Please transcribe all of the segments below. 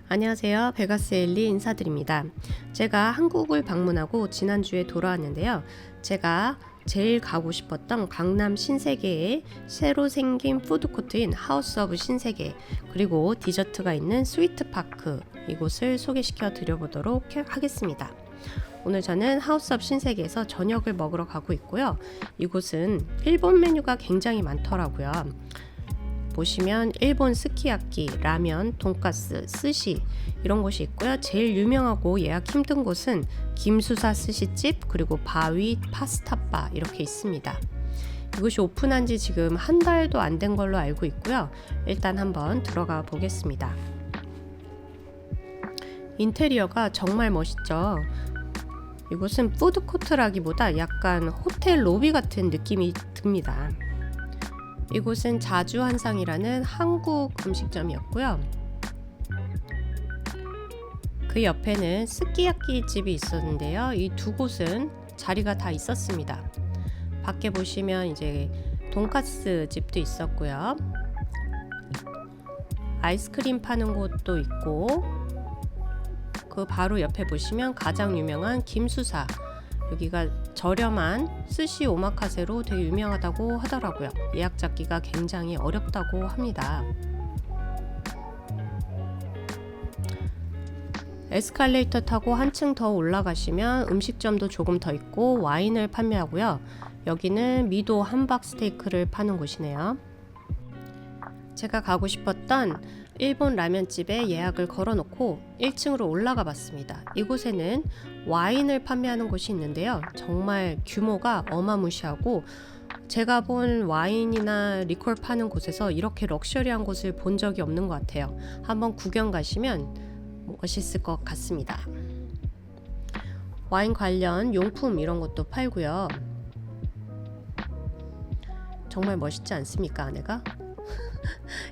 안녕하세요. 베가스 엘리 인사드립니다. 제가 한국을 방문하고 지난주에 돌아왔는데요. 제가 제일 가고 싶었던 강남 신세계의 새로 생긴 푸드코트인 하우스 오브 신세계, 그리고 디저트가 있는 스위트파크, 이곳을 소개시켜 드려보도록 하겠습니다. 오늘 저는 하우스 오브 신세계에서 저녁을 먹으러 가고 있고요. 이곳은 일본 메뉴가 굉장히 많더라고요. 보시면 일본 스키야키, 라면, 돈가스, 스시 이런 곳이 있고요. 제일 유명하고 예약 힘든 곳은 김수사 스시집, 그리고 바위 파스타바 이렇게 있습니다. 이곳이 오픈한 지 지금 한 달도 안 된 걸로 알고 있고요. 일단 한번 들어가 보겠습니다. 인테리어가 정말 멋있죠. 이곳은 푸드코트라기보다 약간 호텔 로비 같은 느낌이 듭니다. 이곳은 자주한상이라는 한국 음식점이었고요. 그 옆에는 스키야키 집이 있었는데요. 이 두 곳은 자리가 다 있었습니다. 밖에 보시면 이제 돈가스 집도 있었고요. 아이스크림 파는 곳도 있고, 그 바로 옆에 보시면 가장 유명한 김수사, 여기가 저렴한 스시 오마카세로 되게 유명하다고 하더라고요. 예약 잡기가 굉장히 어렵다고 합니다. 에스컬레이터 타고 한층 더 올라가시면 음식점도 조금 더 있고 와인을 판매하고요. 여기는 미도 함박 스테이크를 파는 곳이네요. 제가 가고 싶었던 일본 라면집에 예약을 걸어놓고 1층으로 올라가 봤습니다. 이곳에는 와인을 판매하는 곳이 있는데요. 정말 규모가 어마무시하고, 제가 본 와인이나 리콜 파는 곳에서 이렇게 럭셔리한 곳을 본 적이 없는 것 같아요. 한번 구경 가시면 멋있을 것 같습니다. 와인 관련 용품 이런 것도 팔고요. 정말 멋있지 않습니까, 안에가?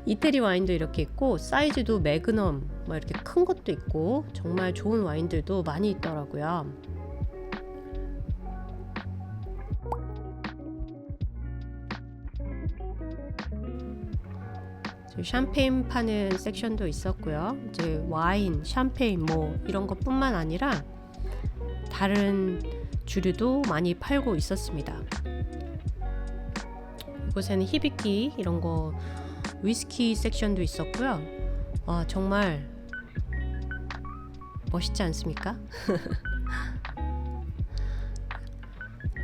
이태리 와인도 이렇게 있고, 사이즈도 매그넘 뭐 이렇게 큰 것도 있고, 정말 좋은 와인들도 많이 있더라고요. 샴페인 파는 섹션도 있었고요. 이제 와인, 샴페인 뭐 이런 것뿐만 아니라 다른 주류도 많이 팔고 있었습니다. 이곳에는 히비키 이런 거, 위스키 섹션도 있었고요. 와, 정말 멋있지 않습니까?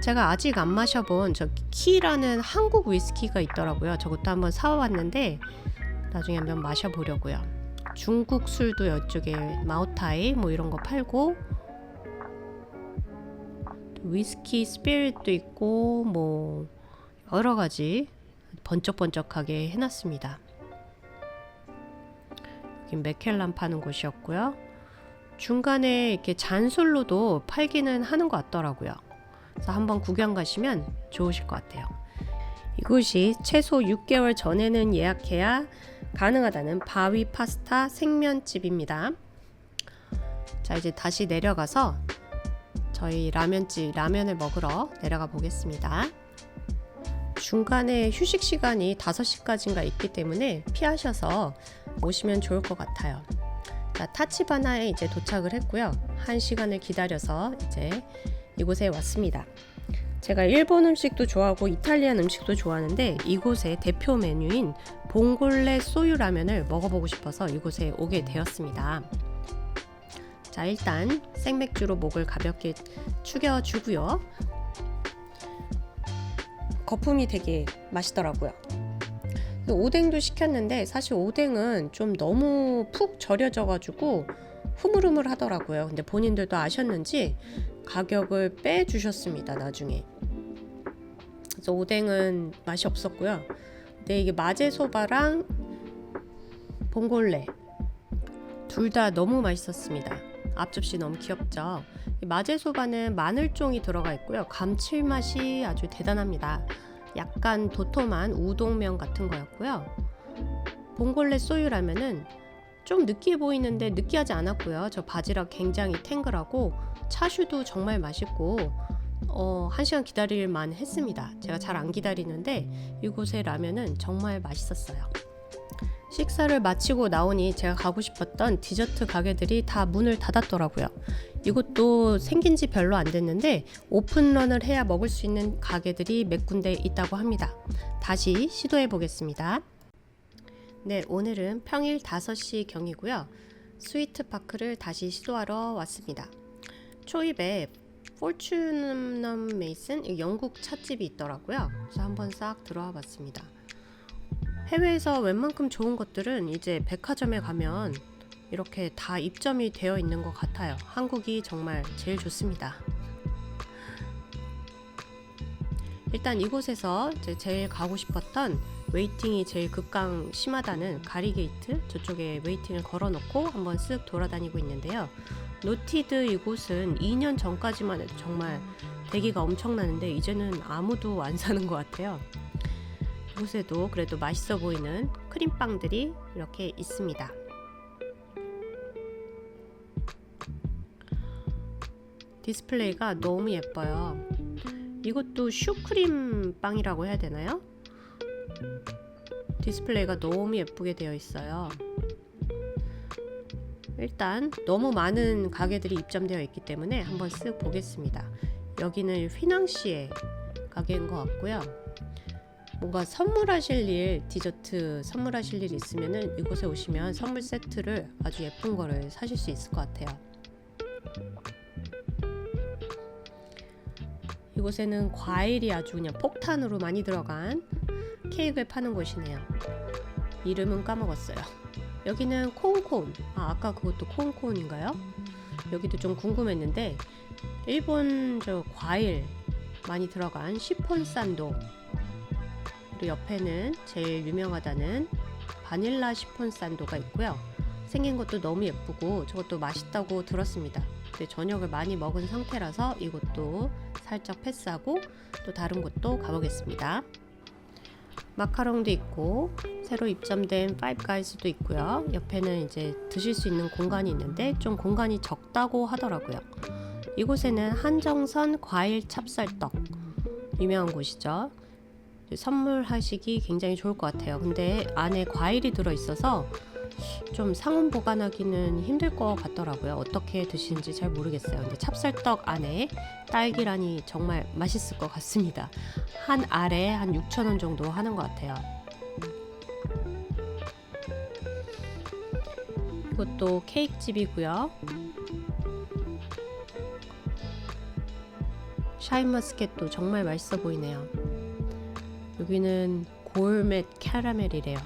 제가 아직 안 마셔본 저 키라는 한국 위스키가 있더라고요. 저것도 한번 사와봤는데 나중에 한번 마셔보려고요. 중국 술도 이쪽에 마오타이 뭐 이런 거 팔고, 위스키 스피릿도 있고 뭐 여러 가지 번쩍번쩍하게 해놨습니다. 여기 맥켈란 파는 곳이었고요. 중간에 이렇게 잔술로도 팔기는 하는 것 같더라고요. 그래서 한번 구경 가시면 좋으실 것 같아요. 이곳이 최소 6개월 전에는 예약해야 가능하다는 바위 파스타 생면집입니다. 자, 이제 다시 내려가서 저희 라면집 라면을 먹으러 내려가 보겠습니다. 중간에 휴식 시간이 5시까지인가 있기 때문에 피하셔서 오시면 좋을 것 같아요. 자, 타치바나에 이제 도착을 했고요. 1시간을 기다려서 이제 이곳에 왔습니다. 제가 일본 음식도 좋아하고 이탈리안 음식도 좋아하는데, 이곳의 대표 메뉴인 봉골레 소유 라면을 먹어보고 싶어서 이곳에 오게 되었습니다. 자, 일단 생맥주로 목을 가볍게 축여주고요. 거품이 되게 맛있더라고요. 오뎅도 시켰는데 사실 오뎅은 좀 너무 푹 절여져 가지고 흐물흐물 하더라고요. 근데 본인들도 아셨는지 가격을 빼주셨습니다, 나중에. 그래서 오뎅은 맛이 없었고요. 근데 이게 마제소바랑 봉골레 둘 다 너무 맛있었습니다. 앞접시 너무 귀엽죠? 이 마제소바는 마늘종이 들어가 있고요. 감칠맛이 아주 대단합니다. 약간 도톰한 우동면 같은 거였고요. 봉골레 쏘유라면은 좀 느끼해 보이는데 느끼하지 않았고요. 저 바지락 굉장히 탱글하고 차슈도 정말 맛있고 1시간 기다릴만 했습니다. 제가 잘 안 기다리는데 이곳의 라면은 정말 맛있었어요. 식사를 마치고 나오니 제가 가고 싶었던 디저트 가게들이 다 문을 닫았더라고요. 이곳도 생긴 지 별로 안 됐는데 오픈런을 해야 먹을 수 있는 가게들이 몇 군데 있다고 합니다. 다시 시도해 보겠습니다. 네, 오늘은 평일 5시 경이고요. 스위트파크를 다시 시도하러 왔습니다. 초입에 포츄넘 메이슨 영국 찻집이 있더라고요. 그래서 한번 싹 들어와 봤습니다. 해외에서 웬만큼 좋은 것들은 이제 백화점에 가면 이렇게 다 입점이 되어 있는 것 같아요. 한국이 정말 제일 좋습니다. 일단 이곳에서 제일 가고 싶었던 웨이팅이 제일 극강 심하다는 가리게이트 저쪽에 웨이팅을 걸어놓고 한번 쓱 돌아다니고 있는데요. 노티드 이곳은 2년 전까지만 해도 정말 대기가 엄청나는데 이제는 아무도 안 사는 것 같아요. 이곳에도 그래도 맛있어 보이는 크림빵들이 이렇게 있습니다. 디스플레이가 너무 예뻐요. 이것도 슈크림 빵이라고 해야 되나요? 디스플레이가 너무 예쁘게 되어 있어요. 일단 너무 많은 가게들이 입점되어 있기 때문에 한번 쓱 보겠습니다. 여기는 휘낭시에 가게인 것 같고요. 뭔가 선물하실 일, 디저트 선물하실 일 있으면은 이곳에 오시면 선물 세트를 아주 예쁜 거를 사실 수 있을 것 같아요. 이곳에는 과일이 아주 그냥 폭탄으로 많이 들어간 케이크를 파는 곳이네요. 이름은 까먹었어요. 여기는 코운코운. 아까 그것도 코운코운인가요? 여기도 좀 궁금했는데 일본 저 과일 많이 들어간 시폰 산도, 그리고 옆에는 제일 유명하다는 바닐라 시폰 산도가 있고요. 생긴 것도 너무 예쁘고 저것도 맛있다고 들었습니다. 근데 저녁을 많이 먹은 상태라서 이것도 살짝 패스하고 또 다른 곳도 가보겠습니다. 마카롱도 있고 새로 입점된 파이브가이즈도 있고요. 옆에는 이제 드실 수 있는 공간이 있는데 좀 공간이 적다고 하더라고요. 이곳에는 한정선 과일 찹쌀떡 유명한 곳이죠. 선물하시기 굉장히 좋을 것 같아요. 근데 안에 과일이 들어있어서 좀 상온 보관하기는 힘들 것 같더라고요. 어떻게 드시는지 잘 모르겠어요. 근데 찹쌀떡 안에 딸기라니 정말 맛있을 것 같습니다. 한 알에 한 6,000원 정도 하는 것 같아요. 이것도 케이크집이고요. 샤인머스켓도 정말 맛있어 보이네요. 여기는 골맷 캐러멜이래요.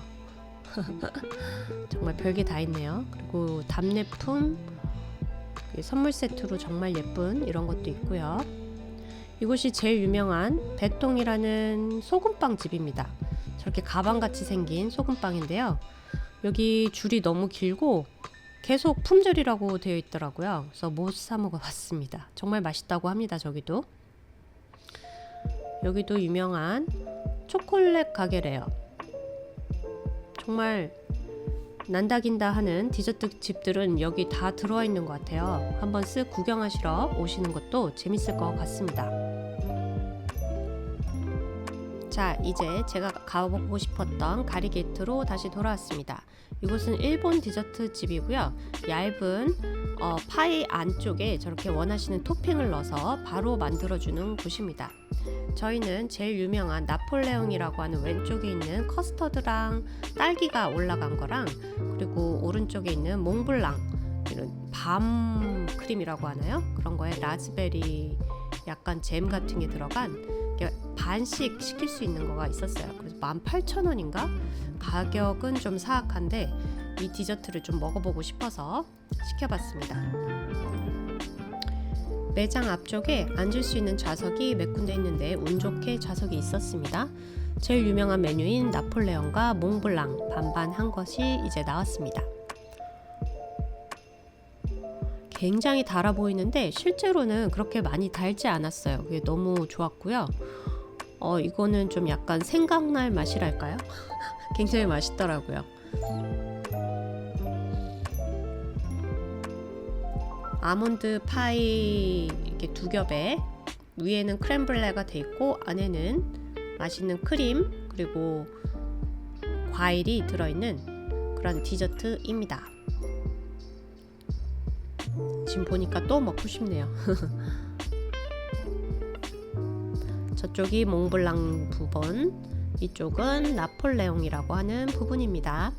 정말 별게 다 있네요. 그리고 답례품 선물 세트로 정말 예쁜 이런 것도 있고요. 이곳이 제일 유명한 배똥이라는 소금빵 집입니다. 저렇게 가방같이 생긴 소금빵인데요. 여기 줄이 너무 길고 계속 품절이라고 되어 있더라고요. 그래서 못 사 먹어봤습니다. 정말 맛있다고 합니다. 저기도. 여기도 유명한 초콜릿 가게래요. 정말 난다긴다 하는 디저트 집들은 여기 다 들어와 있는 것 같아요. 한번 쓱 구경하시러 오시는 것도 재밌을 것 같습니다. 자, 이제 제가 가보고 싶었던 가리게이트로 다시 돌아왔습니다. 이곳은 일본 디저트 집이고요. 얇은 파이 안쪽에 저렇게 원하시는 토핑을 넣어서 바로 만들어주는 곳입니다. 저희는 제일 유명한 나폴레옹이라고 하는 왼쪽에 있는 커스터드랑 딸기가 올라간 거랑, 그리고 오른쪽에 있는 몽블랑, 이런 밤 크림이라고 하나요? 그런 거에 라즈베리 약간 잼 같은 게 들어간 반씩 시킬 수 있는 거가 있었어요. 그래서 18,000원인가? 가격은 좀 사악한데 이 디저트를 좀 먹어보고 싶어서 시켜봤습니다. 매장 앞쪽에 앉을 수 있는 좌석이 몇 군데 있는데 운 좋게 좌석이 있었습니다. 제일 유명한 메뉴인 나폴레옹과 몽블랑 반반 한 것이 이제 나왔습니다. 굉장히 달아 보이는데 실제로는 그렇게 많이 달지 않았어요. 그게 너무 좋았고요. 이거는 좀 약간 생강날 맛이랄까요? 굉장히 맛있더라고요. 아몬드 파이 이렇게 2겹에 위에는 크렘블레가 돼 있고 안에는 맛있는 크림 그리고 과일이 들어있는 그런 디저트입니다. 지금 보니까 또 먹고 싶네요. 저쪽이 몽블랑 부분, 이쪽은 나폴레옹이라고 하는 부분입니다.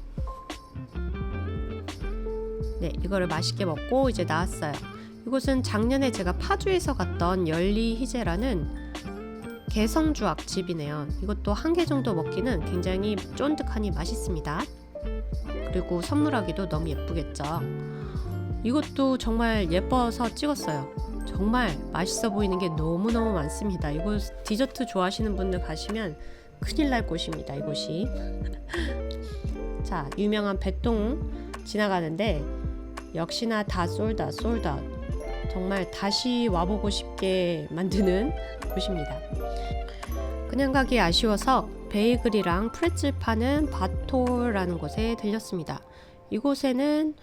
네, 이거를 맛있게 먹고 이제 나왔어요. 이곳은 작년에 제가 파주에서 갔던 열리히제라는 개성주악 집이네요. 이것도 한 개 정도 먹기는 굉장히 쫀득하니 맛있습니다. 그리고 선물하기도 너무 예쁘겠죠. 이것도 정말 예뻐서 찍었어요. 정말 맛있어 보이는 게 너무너무 많습니다. 이곳 디저트 좋아하시는 분들 가시면 큰일 날 곳입니다. 이곳이. 자, 유명한 배통 지나가는데 역시나 다 솔다. 정말 다시 와보고 싶게 만드는 곳입니다. 그냥 가기 아쉬워서 베이글이랑 프레첼 파는 바톨라는 곳에 들렸습니다. 이곳에는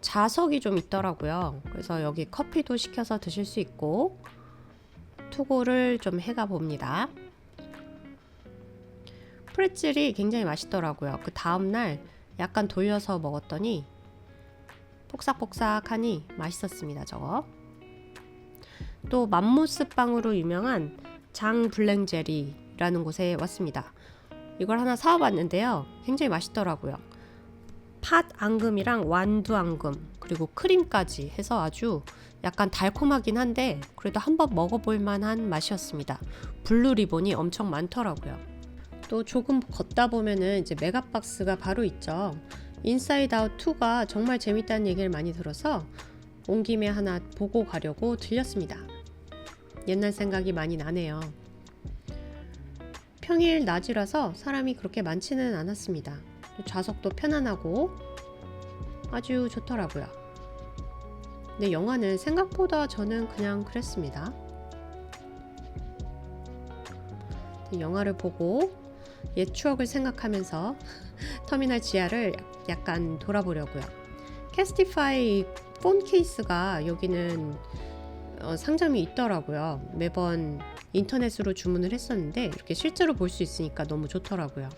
좌석이 좀 있더라고요. 그래서 여기 커피도 시켜서 드실 수 있고 투고를 좀 해가 봅니다. 프레첼이 굉장히 맛있더라고요. 그 다음날 약간 돌려서 먹었더니 폭삭폭삭하니 맛있었습니다. 저거. 또 맘모스 빵으로 유명한 장 블랭제리라는 곳에 왔습니다. 이걸 하나 사와봤는데요. 굉장히 맛있더라고요. 팥 앙금이랑 완두 앙금 그리고 크림까지 해서 아주 약간 달콤하긴 한데 그래도 한번 먹어볼 만한 맛이었습니다. 블루 리본이 엄청 많더라고요. 또 조금 걷다 보면은 이제 메가박스가 바로 있죠. 인사이드 아웃 2가 정말 재밌다는 얘기를 많이 들어서 온 김에 하나 보고 가려고 들렸습니다. 옛날 생각이 많이 나네요. 평일 낮이라서 사람이 그렇게 많지는 않았습니다. 좌석도 편안하고 아주 좋더라고요. 근데 영화는 생각보다 저는 그냥 그랬습니다. 영화를 보고 옛 추억을 생각하면서 터미널 지하를 약간 돌아보려고요. 캐스티파이 폰 케이스가 여기는 상점이 있더라고요. 매번 인터넷으로 주문을 했었는데 이렇게 실제로 볼 수 있으니까 너무 좋더라고요.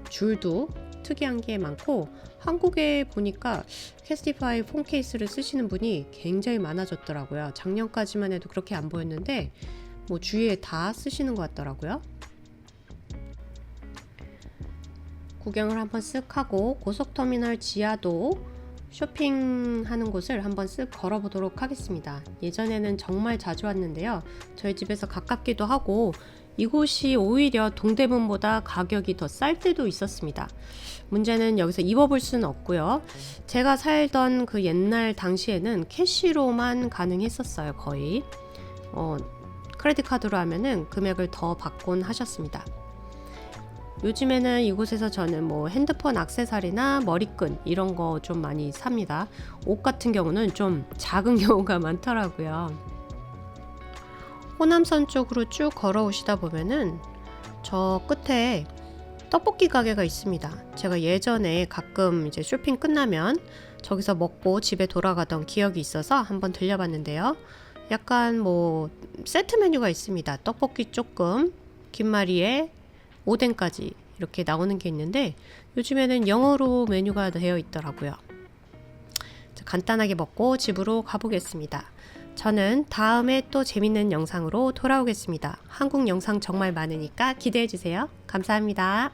줄도 특이한 게 많고 한국에 보니까 캐스티파이 폰 케이스를 쓰시는 분이 굉장히 많아졌더라고요. 작년까지만 해도 그렇게 안 보였는데 뭐 주위에 다 쓰시는 것 같더라고요. 구경을 한번 쓱 하고 고속터미널 지하도 쇼핑하는 곳을 한번 쓱 걸어보도록 하겠습니다. 예전에는 정말 자주 왔는데요. 저희 집에서 가깝기도 하고 이곳이 오히려 동대문보다 가격이 더 쌀 때도 있었습니다. 문제는 여기서 입어볼 수는 없고요. 제가 살던 그 옛날 당시에는 캐시로만 가능했었어요. 거의 크레딧 카드로 하면은 금액을 더 받곤 하셨습니다. 요즘에는 이곳에서 저는 뭐 핸드폰 액세서리나 머리끈 이런 거 좀 많이 삽니다. 옷 같은 경우는 좀 작은 경우가 많더라고요. 호남선 쪽으로 쭉 걸어오시다 보면은 저 끝에 떡볶이 가게가 있습니다. 제가 예전에 가끔 이제 쇼핑 끝나면 저기서 먹고 집에 돌아가던 기억이 있어서 한번 들려봤는데요. 약간 뭐 세트 메뉴가 있습니다. 떡볶이 조금, 김말이에 오뎅까지 이렇게 나오는 게 있는데 요즘에는 영어로 메뉴가 되어 있더라고요. 간단하게 먹고 집으로 가보겠습니다. 저는 다음에 또 재밌는 영상으로 돌아오겠습니다. 한국 영상 정말 많으니까 기대해주세요. 감사합니다.